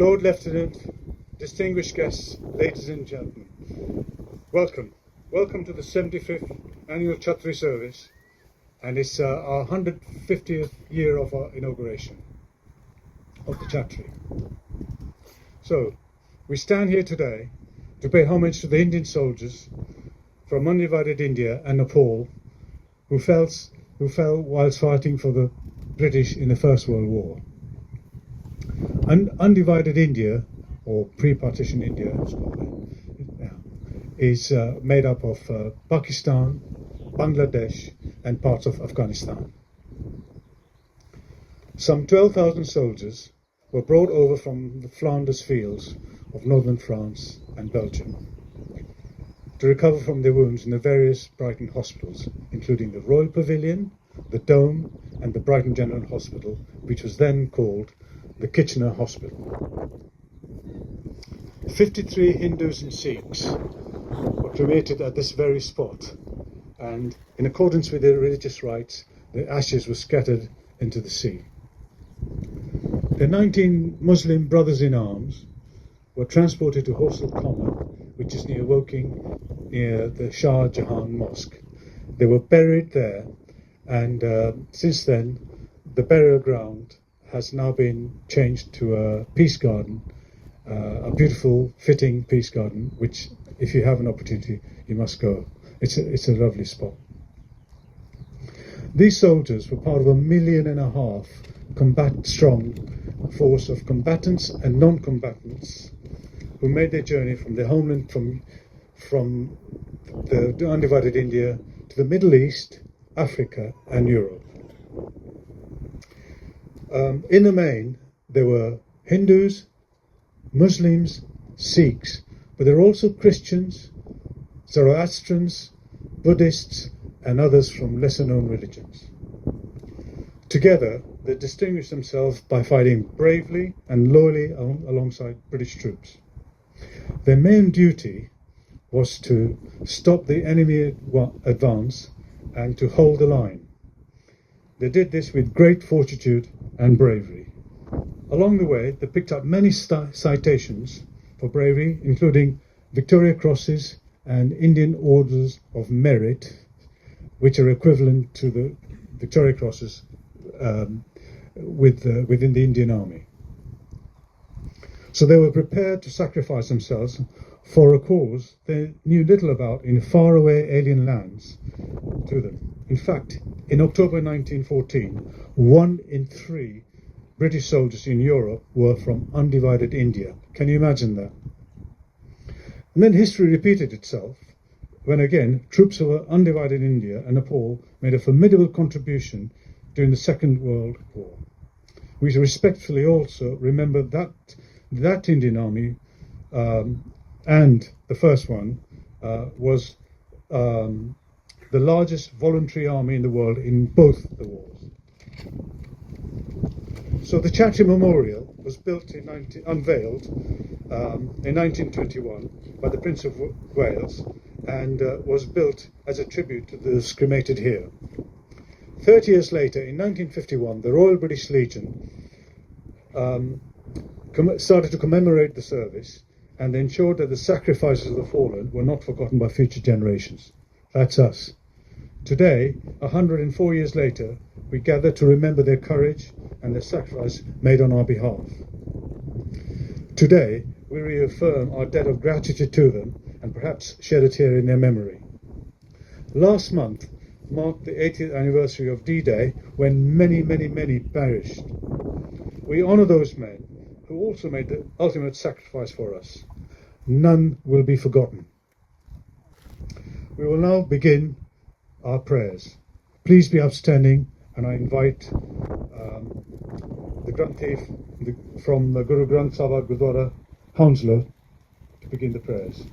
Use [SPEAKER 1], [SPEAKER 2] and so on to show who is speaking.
[SPEAKER 1] Lord Lieutenant, distinguished guests, ladies and gentlemen, welcome. Welcome to the 75th annual Chattri service, and it's our 150th year of our inauguration of the Chattri. So, we stand here today to pay homage to the Indian soldiers from undivided India and Nepal who fell whilst fighting for the British in the First World War. Undivided India, or pre-partition India, as is made up of Pakistan, Bangladesh, and parts of Afghanistan. Some 12,000 soldiers were brought over from the Flanders fields of northern France and Belgium to recover from their wounds in the various Brighton hospitals, including the Royal Pavilion, the Dome, and the Brighton General Hospital, which was then called the Kitchener Hospital. 53 Hindus and Sikhs were cremated at this very spot, and in accordance with their religious rites, the ashes were scattered into the sea. The 19 Muslim brothers in arms were transported to Hostel Common, which is near Woking, near the Shah Jahan Mosque. They were buried there, and since then, the burial ground has now been changed to a peace garden, a beautiful, fitting peace garden, which, if you have an opportunity, you must go. It's a lovely spot. These soldiers were part of 1.5 million strong force of combatants and non-combatants who made their journey from their homeland, from the undivided India to the Middle East, Africa, and Europe. In the main, there were Hindus, Muslims, Sikhs, but there are also Christians, Zoroastrians, Buddhists, and others from lesser-known religions. Together, they distinguished themselves by fighting bravely and loyally alongside British troops. Their main duty was to stop the enemy advance and to hold the line. They did this with great fortitude and bravery. Along the way, they picked up many citations for bravery, including Victoria Crosses and Indian Orders of Merit, which are equivalent to the Victoria Crosses within the Indian Army. So they were prepared to sacrifice themselves for a cause they knew little about in faraway alien lands to them. In fact, in October 1914, 1 in 3 British soldiers in Europe were from undivided India. Can you imagine that? And then history repeated itself when again troops of undivided India and Nepal made a formidable contribution during the Second World War. We respectfully also remember that Indian Army and the first one was the largest voluntary army in the world in both the wars. So the Chattrii Memorial was unveiled in 1921 by the Prince of Wales, and was built as a tribute to those cremated here. 30 years later, in 1951, the Royal British Legion started to commemorate the service, and they ensured that the sacrifices of the fallen were not forgotten by future generations. That's us. Today, 104 years later, we gather to remember their courage and their sacrifice made on our behalf. Today, we reaffirm our debt of gratitude to them and perhaps shed a tear in their memory. Last month marked the 80th anniversary of D-Day, when many, many, many perished. We honour those men who also made the ultimate sacrifice for us. None will be forgotten. We will now begin our prayers. Please be upstanding, and I invite the Granthi from the Guru Granth Sahib Gurdwara, Hounslow, to begin the prayers.